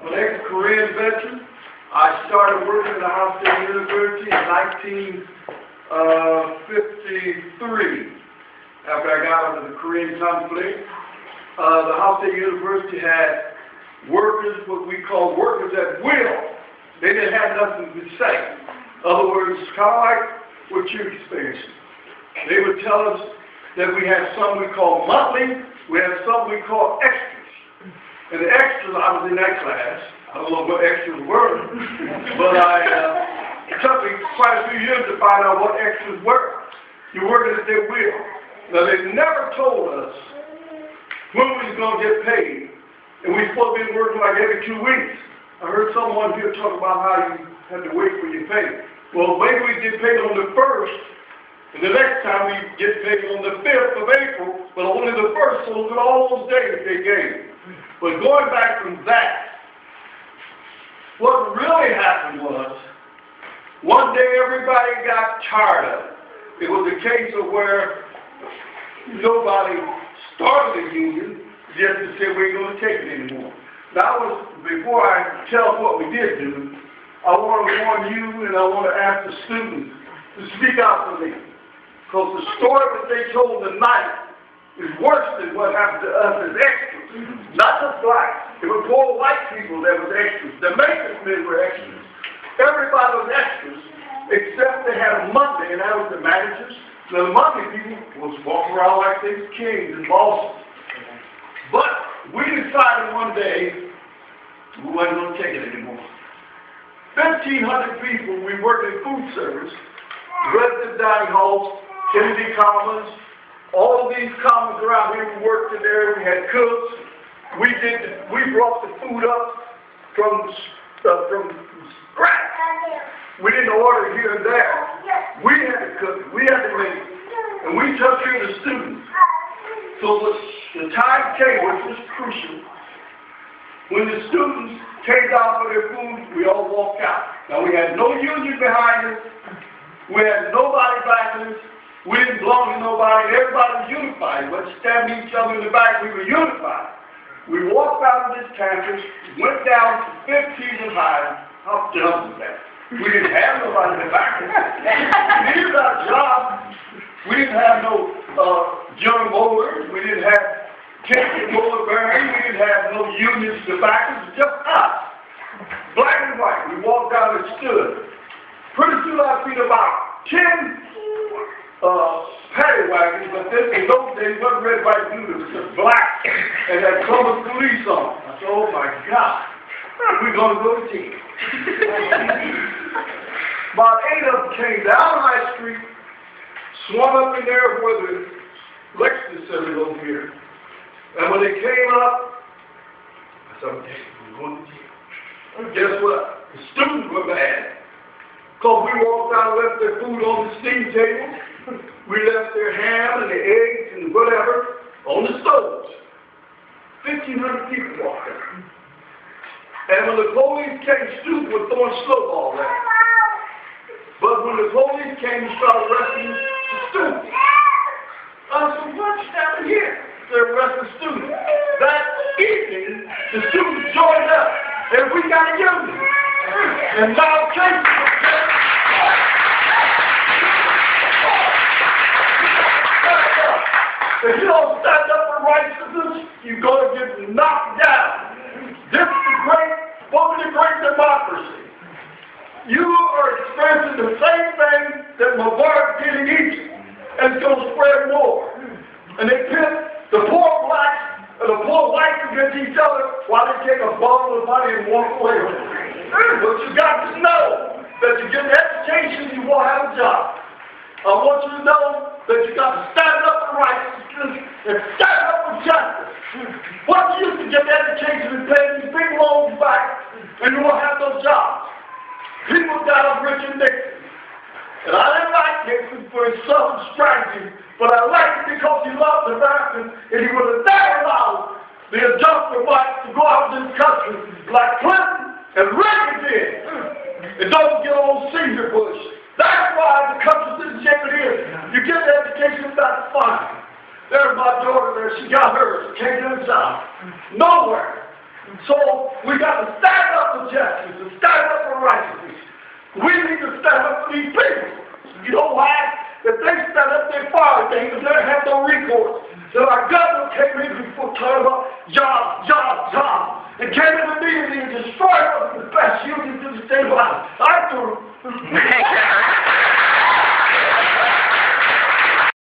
an ex-Korean veteran. I started working at the Ohio State University in 1953 after I got out of the Korean conflict. The Ohio State University had workers, what we call workers at will. They didn't have nothing to say. In other words, kind of like what you're experiencing. They would tell us that we have something we call monthly, we have something we call extras. And the extras, I was in that class. I don't know what extras were, but it took me quite a few years to find out what extras were. You're working at their will. Now, they never told us when we was going to get paid, and we supposed to be working like every 2 weeks. I heard someone here talk about how you had to wait for your pay. Well, maybe we get paid on the 1st, and the next time we get paid on the 5th of April, but only the 1st, so look at all those days they gave. But going back from that, what really happened was, one day everybody got tired of it. It was a case of where nobody started a union just to say we ain't going to take it anymore. That was, before I tell what we did do, I want to warn you and I want to ask the students to speak out for me. Because the story that they told tonight is worse than what happened to us as extras. Not just blacks. It was poor white people that was extras. The maintenance men were extras. Everybody was extras, except they had a Monday, and that was the managers. The Monday people was walking around like they were kings and bosses. But we decided one day we wasn't going to take it anymore. 1,500 people, we worked in food service, resident dining halls, Kennedy Commons, all of these commons around here, we worked in there, we had cooks. We brought the food up from scratch. We didn't order here and there. We had to cook it, we had to make it, and we took care of the students. So the time came, which was crucial, when the students came down for their food, we all walked out. Now we had no union behind us, we had nobody backing us, we didn't belong to nobody, everybody was unified. But stabbing each other in the back, we were unified. We walked out of this campus, went down to 15th and High. How dumb was that? We didn't have nobody in the back. We didn't have a job. We didn't have no General Motors. We didn't have Kentucky Motor Bearing. We didn't have no unions to back us. Just us. Black and white. We walked out and stood. Pretty soon I seen about 10 paddy wagons, but this in those days wasn't red, white, blue, it was just black and had Columbus police on. I said, oh my God, we're going to go to team. About 8 of them came down High Street, swung up in there where the Lexington Center is over here. And when they came up, I said, okay, we're going to team. Guess what? The students were mad. Because we walked out and left their food on the steam table. We left their ham and the eggs and whatever on the stoves. 1,500 people walked out. And when the police came, students were throwing snowballs at them. But when the police came and started arresting the students, I said, what's happening here? They're arresting students. That evening, the students joined up, and we got a union. And now cases if you don't stand up for righteousness, you're going to get knocked down. This is the great democracy. You are experiencing the same thing that Mubarak did in Egypt, and it's going to spread more. And they pit the poor blacks and the poor whites against each other while they take a bottle of money and walk away with it. But you got to know that you get an education, you won't have a job. I want you to know that you got to stand up for righteousness and stand up for justice. Once you used to get education and pay these big loans back, and you won't have no jobs. People got up rich and Nixon. And I didn't like Nixon for his southern strategy, but I liked it because he loved Americans, and he would have never allowed the adjustment whites to go out of this country like Clinton and Reagan did. And don't get old Caesar Bush. That's why the country's in the shape it is. You get the education, that's fine. There's my daughter there, she got hers, can't get a job. Nowhere. So we got to stand up for justice and stand up for righteousness. We need to stand up for these people. You know why? If they stand up, they fire things, and they have no recourse. So our government came in before talking about jobs, jobs, jobs. And came in immediately and destroyed us in the best unions in the state of Ohio. I'm through.